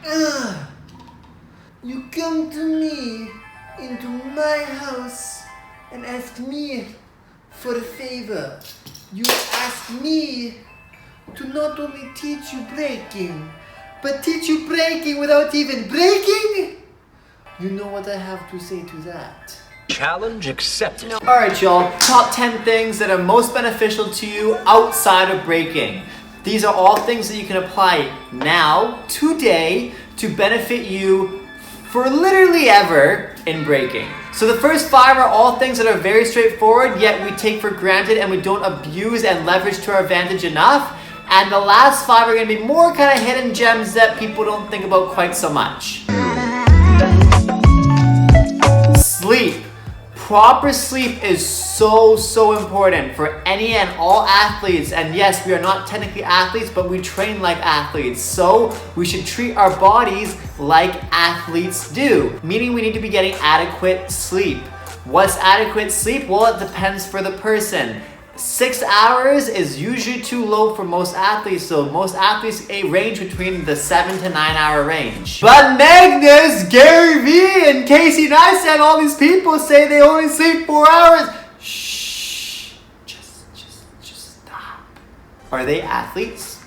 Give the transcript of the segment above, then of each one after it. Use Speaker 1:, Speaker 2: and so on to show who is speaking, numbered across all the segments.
Speaker 1: Ugh. You come to me into my house and ask me for a favor. You ask me to not only teach you breaking, but teach you breaking without even breaking? You know what I have to say to that?
Speaker 2: Challenge accepted.
Speaker 3: Alright y'all, top 10 things that are most beneficial to you outside of breaking. These are all things that you can apply now, today, to benefit you for literally ever in breaking. So the first 5 are all things that are very straightforward, yet we take for granted and we don't abuse and leverage to our advantage enough. And the last 5 are going to be more kind of hidden gems that people don't think about quite so much. Sleep. Proper sleep is so important for any and all athletes. And yes, we are not technically athletes, but we train like athletes. So we should treat our bodies like athletes do, meaning we need to be getting adequate sleep. What's adequate sleep? Well, it depends for the person. 6 hours is usually too low for most athletes, so most athletes range between the 7 to 9 hour range. But Magnus, Gary Vee, and Casey Neistat, all these people say they only sleep 4 hours. Shh, just stop. Are they athletes?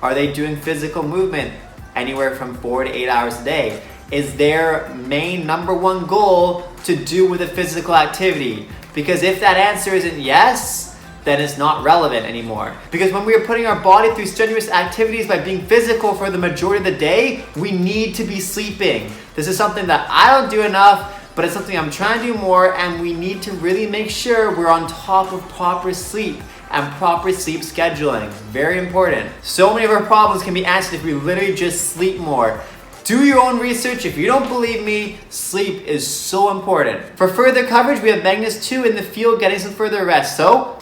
Speaker 3: Are they doing physical movement anywhere from 4 to 8 hours a day? Is their main number one goal to do with a physical activity? Because if that answer isn't yes, then it's not relevant anymore. Because when we are putting our body through strenuous activities by being physical for the majority of the day, we need to be sleeping. This is something that I don't do enough, but it's something I'm trying to do more, and we need to really make sure we're on top of proper sleep and proper sleep scheduling. Very important. So many of our problems can be answered if we literally just sleep more. Do your own research. If you don't believe me, sleep is so important. For further coverage, we have Magnus 2 in the field getting some further rest. So,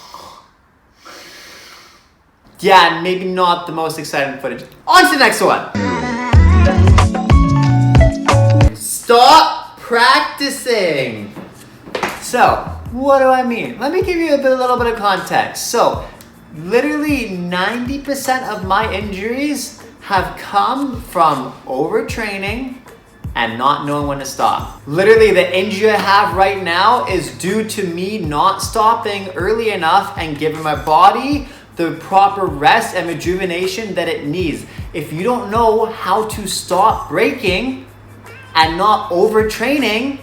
Speaker 3: yeah, maybe not the most exciting footage. On to the next one. Stop practicing. So, what do I mean? Let me give you a little bit of context. So, literally 90% of my injuries have come from overtraining and not knowing when to stop. Literally, the injury I have right now is due to me not stopping early enough and giving my body the proper rest and rejuvenation that it needs. If you don't know how to stop breaking and not overtraining,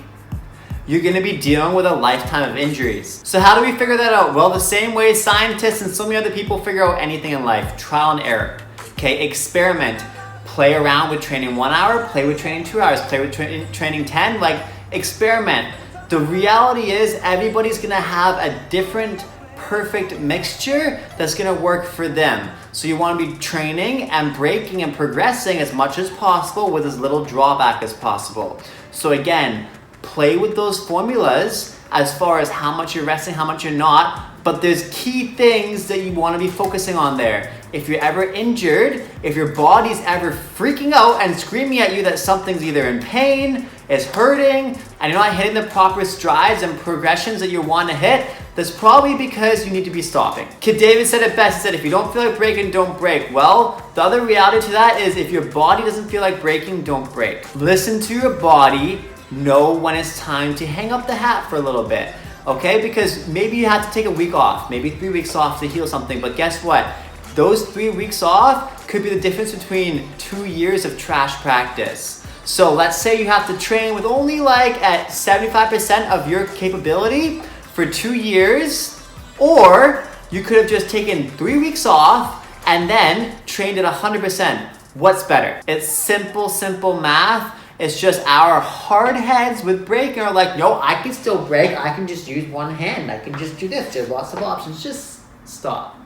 Speaker 3: you're gonna be dealing with a lifetime of injuries. So how do we figure that out? Well, the same way scientists and so many other people figure out anything in life, trial and error. Okay, experiment. Play around with training 1 hour, play with training 2 hours, play with training 10, like experiment. The reality is everybody's gonna have a different perfect mixture that's gonna work for them. So you wanna be training and breaking and progressing as much as possible with as little drawback as possible. So again, play with those formulas as far as how much you're resting, how much you're not, but there's key things that you wanna be focusing on there. If you're ever injured, if your body's ever freaking out and screaming at you that something's either in pain, is hurting, and you're not hitting the proper strides and progressions that you want to hit, that's probably because you need to be stopping. Kid David said it best. He said, if you don't feel like breaking, don't break. Well, the other reality to that is if your body doesn't feel like breaking, don't break. Listen to your body, know when it's time to hang up the hat for a little bit, okay? Because maybe you have to take a week off, maybe 3 weeks off to heal something, but guess what? Those 3 weeks off could be the difference between 2 years of trash practice. So let's say you have to train with only like at 75% of your capability for 2 years, or you could have just taken 3 weeks off and then trained at 100%. What's better? It's simple math. It's just our hard heads with breaking are like, yo, I can still break. I can just use one hand. I can just do this. There's lots of options. Just stop.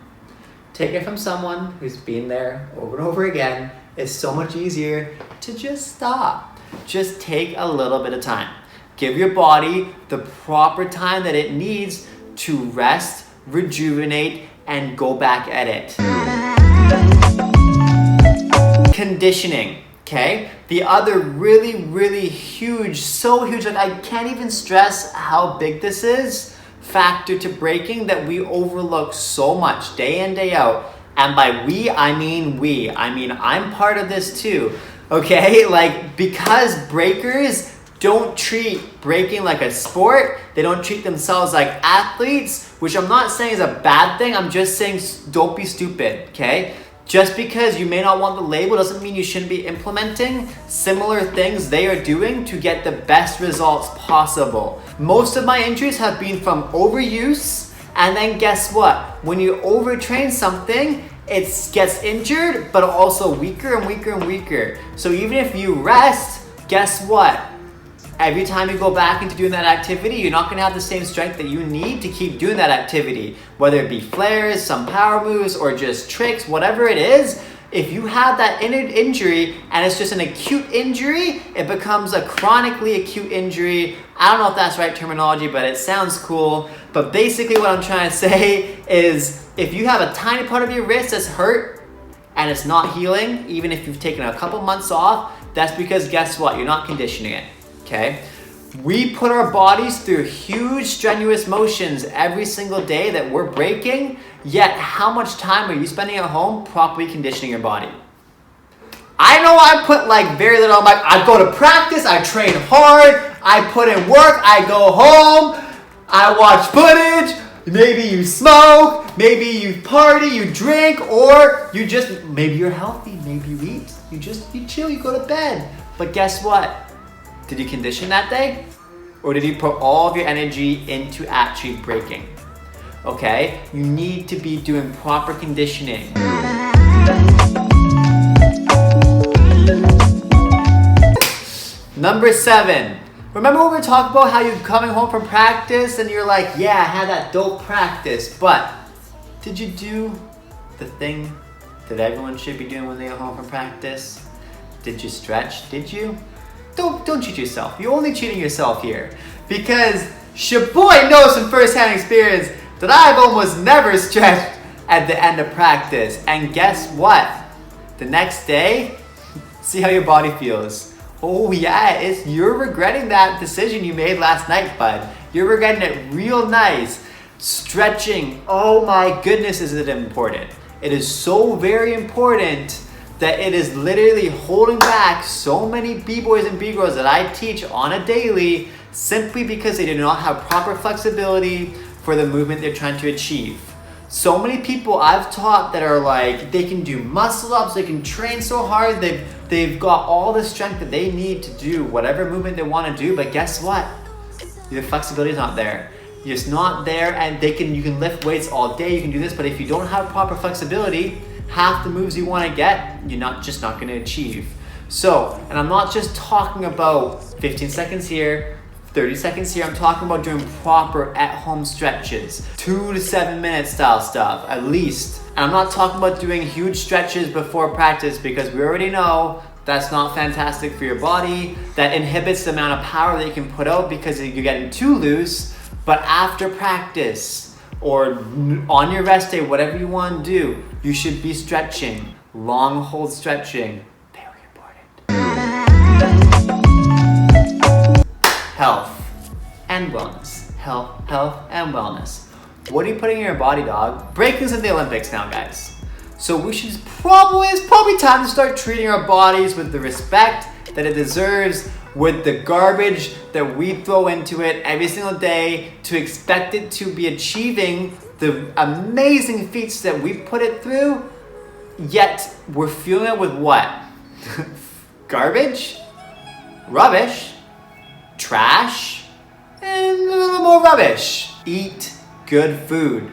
Speaker 3: Take it from someone who's been there over and over again. It's so much easier to just stop. Just take a little bit of time. Give your body the proper time that it needs to rest, rejuvenate, and go back at it. Conditioning, okay? The other really huge, so huge, like I can't even stress how big this is, factor to breaking that we overlook so much day in, day out. And by we, I mean I'm part of this too. Okay, like, because breakers don't treat breaking like a sport, they don't treat themselves like athletes, which I'm not saying is a bad thing, I'm just saying don't be stupid, okay? Just because you may not want the label doesn't mean you shouldn't be implementing similar things they are doing to get the best results possible. Most of my injuries have been from overuse, and then guess what? When you overtrain something, it gets injured, but also weaker and weaker and weaker. So even if you rest, guess what? Every time you go back into doing that activity, you're not gonna have the same strength that you need to keep doing that activity. Whether it be flares, some power moves, or just tricks, whatever it is, if you have that injury and it's just an acute injury, it becomes a chronically acute injury. I don't know if that's the right terminology, but it sounds cool. But basically what I'm trying to say is if you have a tiny part of your wrist that's hurt and it's not healing, even if you've taken a couple months off, that's because guess what? You're not conditioning it. Okay, we put our bodies through huge strenuous motions every single day that we're breaking, yet how much time are you spending at home properly conditioning your body? I know I put like very little, I go to practice, I train hard, I put in work, I go home, I watch footage, maybe you smoke, maybe you party, you drink, or you just, maybe you're healthy, maybe you eat, you chill, you go to bed. But guess what? Did you condition that day? Or did you put all of your energy into actually breaking? Okay, you need to be doing proper conditioning. Number 7. Remember when we were talking about how you're coming home from practice and you're like, yeah, I had that dope practice, but did you do the thing that everyone should be doing when they go home from practice? Did you stretch? Did you? Don't cheat yourself. You're only cheating yourself here. Because Bboy knows from first-hand experience that I've almost never stretched at the end of practice. And guess what? The next day, see how your body feels. Oh yeah, you're regretting that decision you made last night, bud. You're regretting it real nice. Stretching, oh my goodness, is it important. It is so very important that it is literally holding back so many B-boys and B-girls that I teach on a daily simply because they do not have proper flexibility for the movement they're trying to achieve. So many people I've taught that are like, they can do muscle ups, they can train so hard, they've got all the strength that they need to do whatever movement they want to do, but guess what? Your flexibility is not there. It's not there, and you can lift weights all day, you can do this, but if you don't have proper flexibility, half the moves you want to get, you're just not going to achieve. So, and I'm not just talking about 15 seconds here, 30 seconds here, I'm talking about doing proper at-home stretches, 2 to 7 minute style stuff, at least. And I'm not talking about doing huge stretches before practice because we already know that's not fantastic for your body. That inhibits the amount of power that you can put out because you're getting too loose. But after practice, or on your rest day, whatever you want to do, you should be stretching. Long hold stretching. Very important. Health and wellness. Health and wellness. What are you putting in your body, dog? Breaking's in the Olympics now, guys. So it's probably time to start treating our bodies with the respect that it deserves, with the garbage that we throw into it every single day, to expect it to be achieving the amazing feats that we put it through, yet we're fueling it with what? Garbage, rubbish, trash, and a little more rubbish. Eat good food.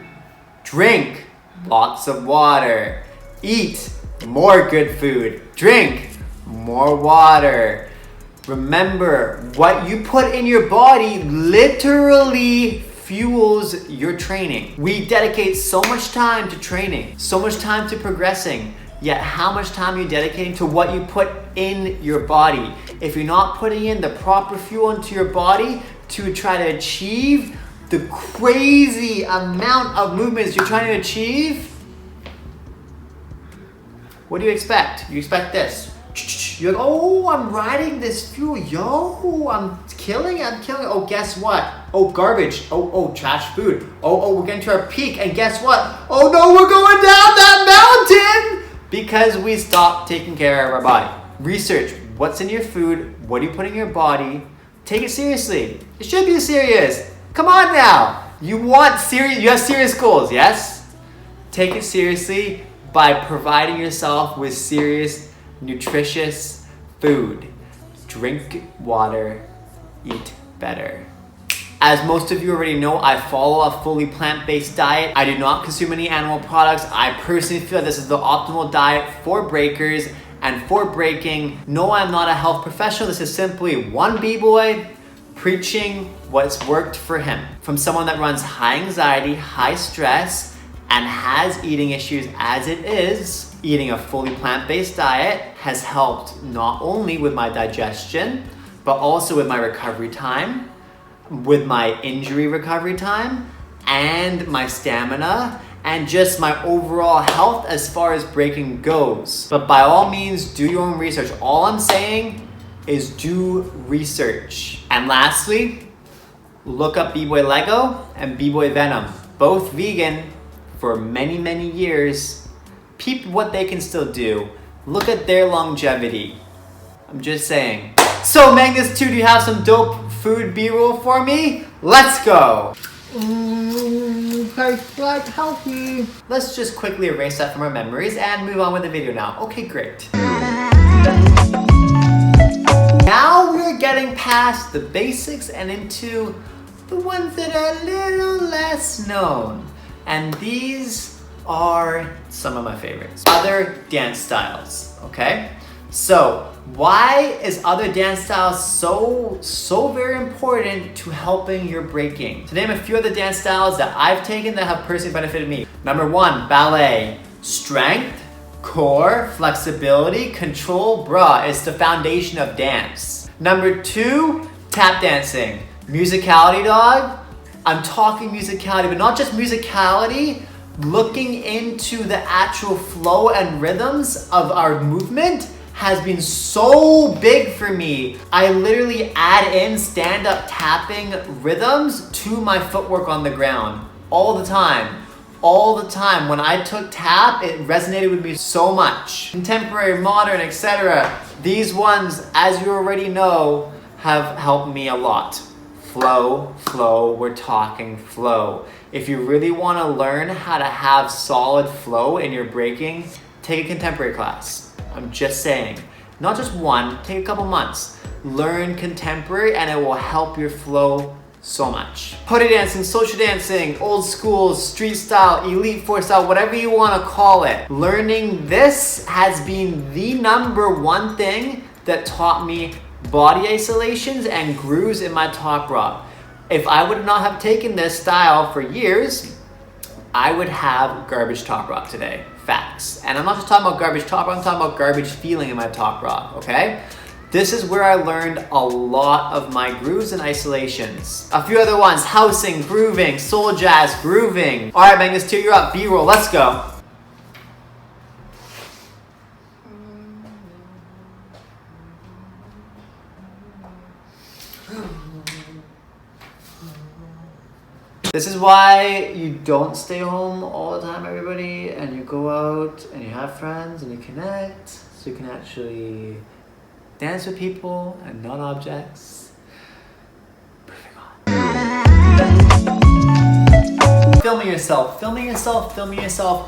Speaker 3: Drink lots of water. Eat more good food. Drink more water. Remember, what you put in your body literally fuels your training. We dedicate so much time to training, so much time to progressing, yet how much time are you dedicating to what you put in your body? If you're not putting in the proper fuel into your body to try to achieve the crazy amount of movements you're trying to achieve, what do you expect? You expect this. You're like, oh, I'm riding this fuel, yo, I'm killing it. Oh, guess what? Oh, garbage. Oh, trash food. Oh, we're getting to our peak, and guess what? Oh no, we're going down that mountain because we stopped taking care of our body. research what's in your food, what are you putting in your body. Take it seriously. It should be serious. Come on now. You have serious goals, yes? Take it seriously by providing yourself with serious, nutritious food. Drink water, eat better. As most of you already know, I follow a fully plant-based diet. I do not consume any animal products. I personally feel this is the optimal diet for breakers and for breaking. No, I'm not a health professional. This is simply one B-boy preaching what's worked for him. From someone that runs high anxiety, high stress, and has eating issues as it is, eating a fully plant-based diet has helped not only with my digestion, but also with my recovery time, with my injury recovery time, and my stamina, and just my overall health as far as breaking goes. But by all means, do your own research. All I'm saying is do research. And lastly, look up Bboy Lego and Bboy Venom, both vegan for many, many years. Peep what they can still do. Look at their longevity. I'm just saying. So Magnus 2, do you have some dope food B-roll for me? Let's go.
Speaker 1: Tastes like healthy.
Speaker 3: Let's just quickly erase that from our memories and move on with the video now. Okay, great. Now we're getting past the basics and into the ones that are a little less known. And these are some of my favorites. Other dance styles, okay? So, why is other dance styles so very important to helping your breaking? To name a few of the dance styles that I've taken that have personally benefited me. Number 1, ballet. Strength, core, flexibility, control, bruh, it's the foundation of dance. Number 2, tap dancing. Musicality, dog. I'm talking musicality, but not just musicality, looking into the actual flow and rhythms of our movement has been so big for me. I literally add in stand-up tapping rhythms to my footwork on the ground all the time. All the time. When I took tap, it resonated with me so much. Contemporary, modern, etc. These ones, as you already know, have helped me a lot. Flow, we're talking flow. If you really want to learn how to have solid flow in your breaking, take a contemporary class. I'm just saying. Not just one, take a couple months. Learn contemporary and it will help your flow so much. Party dancing, social dancing, old school, street style, elite four style, whatever you want to call it. Learning this has been the #1 thing that taught me body isolations and grooves in my top rock. If I would not have taken this style for years, I would have garbage top rock today. Facts. And I'm not just talking about garbage top rock, I'm talking about garbage feeling in my top rock, okay? This is where I learned a lot of my grooves and isolations. A few other ones, housing, grooving, soul jazz, grooving. All right, Magnus 2, you're up, B-roll, let's go. This is why you don't stay home all the time, everybody, and you go out and you have friends and you connect, so you can actually dance with people and not objects. Perfect. Filming yourself,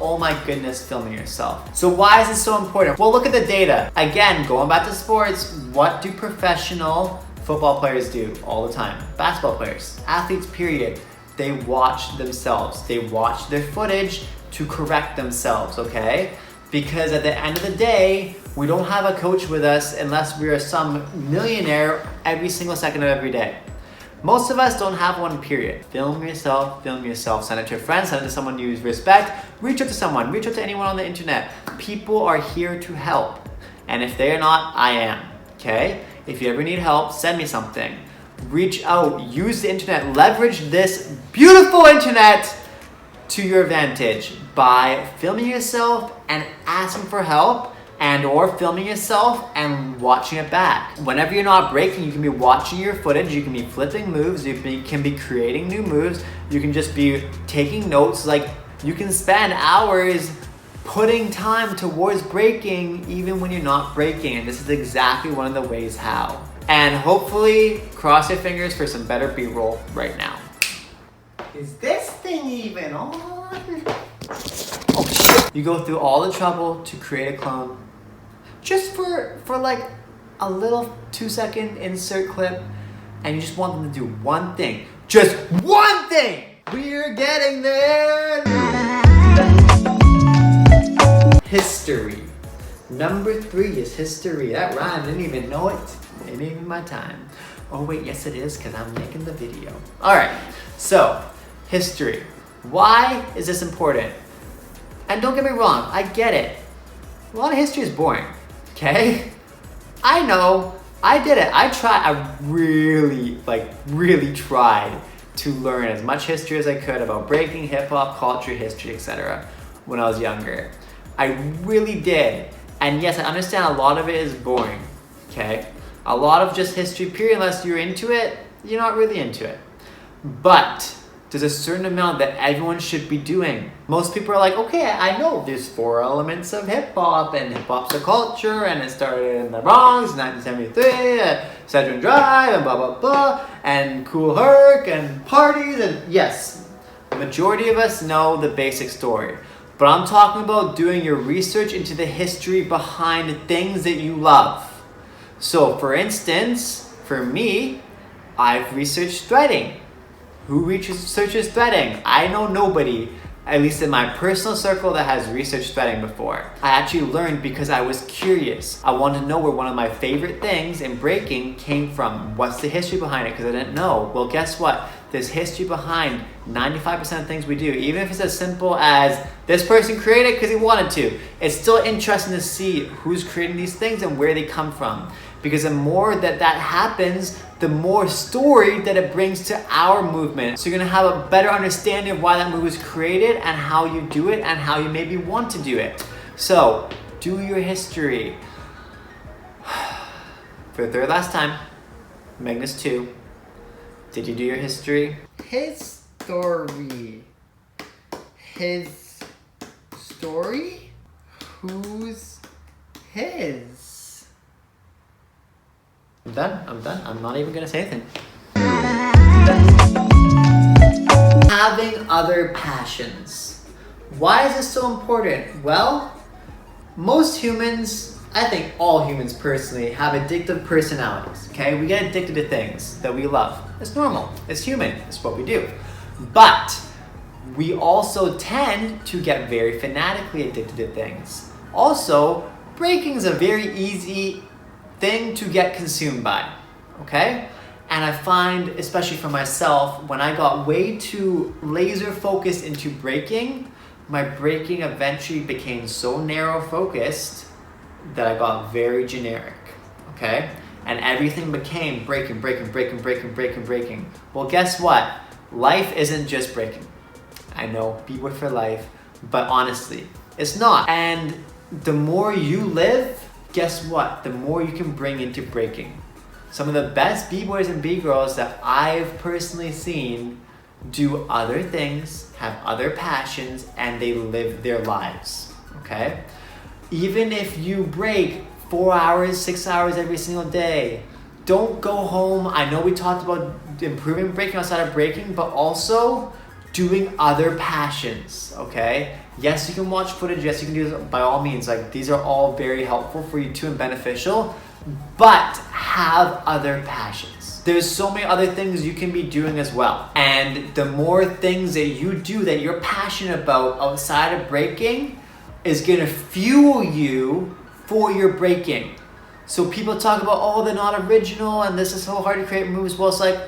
Speaker 3: oh my goodness, filming yourself. So why is this so important? Well, look at the data. Again, going back to sports, what do professional football players do all the time? Basketball players, athletes, period. They watch themselves. They watch their footage to correct themselves, okay? Because at the end of the day, we don't have a coach with us unless we are some millionaire every single second of every day. Most of us don't have one, period. Film yourself, send it to a friend, send it to someone you respect, reach out to someone, reach out to anyone on the internet. People are here to help. And if they are not, I am, okay? If you ever need help, send me something. Reach out, use the internet, leverage this beautiful internet to your advantage by filming yourself and asking for help, and or filming yourself and watching it back. Whenever you're not breaking, you can be watching your footage, you can be flipping moves, you can be creating new moves, you can just be taking notes. Like, you can spend hours putting time towards breaking even when you're not breaking. And this is exactly one of the ways how. And hopefully, cross your fingers for some better B-roll right now. Is this thing even on? Oh shit. You go through all the trouble to create a clone just for like a little 2-second insert clip, and you just want them to do one thing. Just one thing! We're getting there! History. Number 3 is history. That rhyme, didn't even know it. It ain't even my time. Oh wait, yes it is, because I'm making the video. Alright, so, history. Why is this important? And don't get me wrong, I get it. A lot of history is boring, okay? I know, I did it. I really tried to learn as much history as I could about breaking, hip hop, culture, history, etc. when I was younger. I really did. And yes, I understand a lot of it is boring, okay? A lot of just history period, unless you're into it, you're not really into it. But there's a certain amount that everyone should be doing. Most people are like, okay, I know there's 4 elements of hip hop, and hip hop's a culture, and it started in the Bronx in 1973, Sedgwick Drive, and blah, blah, blah, and Cool Herc, and parties, and yes, the majority of us know the basic story. But I'm talking about doing your research into the history behind things that you love. So for instance, for me, I've researched threading. Who researches threading? I know nobody, at least in my personal circle, that has researched threading before. I actually learned because I was curious. I wanted to know where one of my favorite things in breaking came from. What's the history behind it? Because I didn't know. Well, guess what? There's history behind 95% of things we do. Even if it's as simple as this person created it because he wanted to. It's still interesting to see who's creating these things and where they come from. Because the more that happens, the more story that it brings to our movement. So you're gonna have a better understanding of why that move was created and how you do it and how you maybe want to do it. So, do your history. For the 3rd last time, Magnus 2, did you do your history?
Speaker 1: His story. His story? Who's his?
Speaker 3: I'm done. I'm not even gonna say anything. Having other passions. Why is this so important? Well, most humans, I think all humans personally, have addictive personalities, okay? We get addicted to things that we love. It's normal, it's human, it's what we do. But we also tend to get very fanatically addicted to things. Also, breaking is a very easy thing to get consumed by, okay? And I find, especially for myself, when I got way too laser focused into breaking, my breaking eventually became so narrow focused that I got very generic, okay? And everything became breaking. Well, guess what? Life isn't just breaking. I know, Bboy for life, but honestly, it's not. And the more you live, guess what? The more you can bring into breaking. Some of the best B-boys and B-girls that I've personally seen do other things, have other passions, and they live their lives, okay? Even if you break 4 hours, 6 hours every single day, don't go home. I know we talked about improving breaking outside of breaking, but also doing other passions, okay? Yes, you can watch footage. Yes, you can do this by all means. Like, these are all very helpful for you too and beneficial, but have other passions. There's so many other things you can be doing as well. And the more things that you do that you're passionate about outside of breaking is gonna fuel you for your breaking. So people talk about, oh, they're not original and this is so hard to create moves. Well, it's like,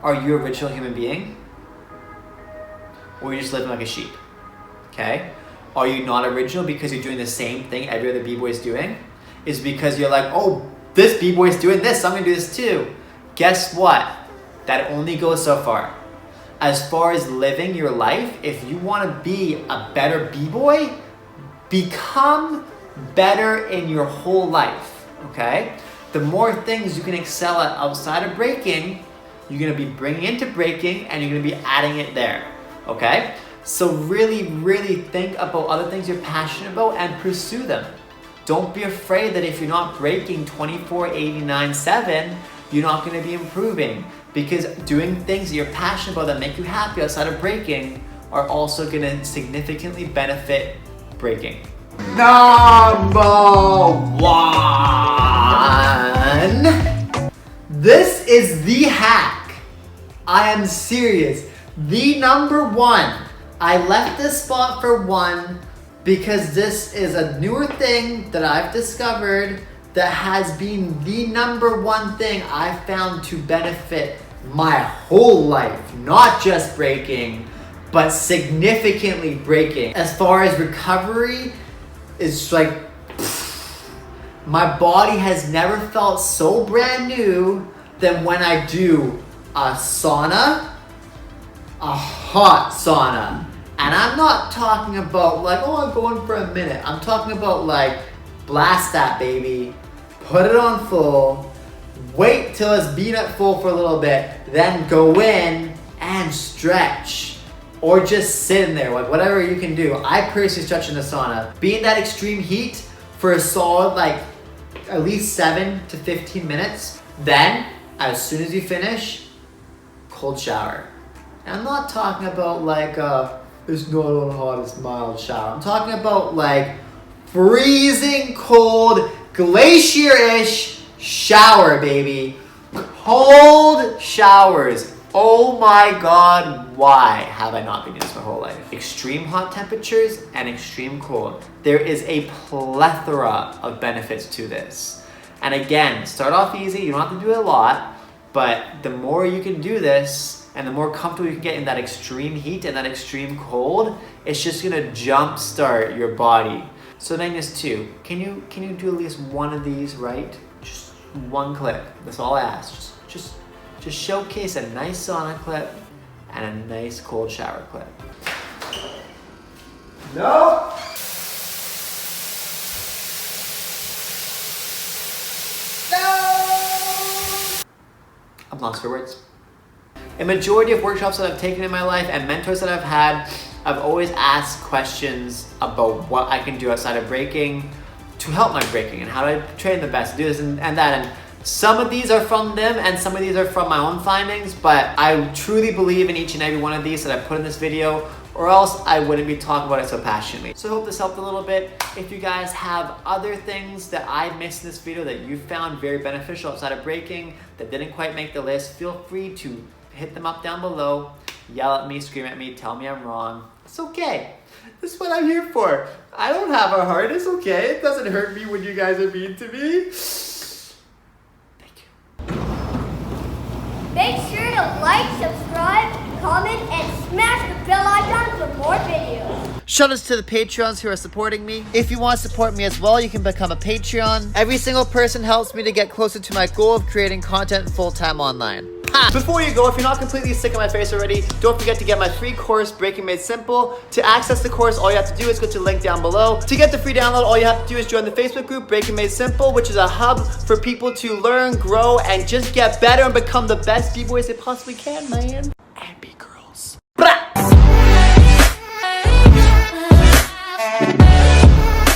Speaker 3: are you an original human being? Or are you just living like a sheep? Okay? Are you not original because you're doing the same thing every other B-boy is doing? Is because you're like, oh, this B-boy is doing this, so I'm gonna do this too. Guess what? That only goes so far. As far as living your life, if you wanna be a better B-boy, become better in your whole life, okay? The more things you can excel at outside of breaking, you're gonna be bringing into breaking and you're gonna be adding it there, okay? So really think about other things you're passionate about and pursue them. Don't be afraid that if you're not breaking 24/89/7, you're not going to be improving, because doing things that you're passionate about that make you happy outside of breaking are also going to significantly benefit breaking. Number 1. This is the hack. I am serious. The number 1. I left this spot for 1 because this is a newer thing that I've discovered that has been the number 1 thing I've found to benefit my whole life. Not just breaking, but significantly breaking. As far as recovery, it's like, my body has never felt so brand new than when I do a sauna, a hot sauna. And I'm not talking about like, oh, I'm going for a minute. I'm talking about like, blast that baby, put it on full, wait till it's been at full for a little bit, then go in and stretch. Or just sit in there, like whatever you can do. I personally stretch in the sauna. Be in that extreme heat for a solid like at least 7 to 15 minutes. Then, as soon as you finish, cold shower. And I'm not talking about like it's not on hot, it's mild shower. I'm talking about like freezing cold, glacier-ish shower, baby. Cold showers. Oh my God, why have I not been doing this my whole life? Extreme hot temperatures and extreme cold. There is a plethora of benefits to this. And again, start off easy, you don't have to do a lot, but the more you can do this and the more comfortable you can get in that extreme heat and that extreme cold, it's just gonna jumpstart your body. So Magnus 2, can you do at least one of these, right? Just one clip, that's all I ask. Just showcase a nice sauna clip and a nice cold shower clip. No. I'm lost for words. A majority of workshops that I've taken in my life and mentors that I've had, I've always asked questions about what I can do outside of breaking to help my breaking and how to train the best, do this and that. And some of these are from them and some of these are from my own findings, but I truly believe in each and every one of these that I put in this video, or else I wouldn't be talking about it so passionately. So I hope this helped a little bit. If you guys have other things that I missed in this video that you found very beneficial outside of breaking that didn't quite make the list, feel free to hit them up down below, yell at me, scream at me, tell me I'm wrong. It's okay. This is what I'm here for. I don't have a heart, it's okay. It doesn't hurt me when you guys are mean to me.
Speaker 4: Make sure to like, subscribe, comment, and smash the bell icon for more videos.
Speaker 1: Shout outs to the Patreons who are supporting me. If you want to support me as well, you can become a Patreon. Every single person helps me to get closer to my goal of creating content full-time online. Ha! Before you go, if you're not completely sick of my face already, don't forget to get my free course, Breaking Made Simple. To access the course, all you have to do is go to the link down below. To get the free download, all you have to do is join the Facebook group, Breaking Made Simple, which is a hub for people to learn, grow, and just get better and become the best B-boys they possibly can, man.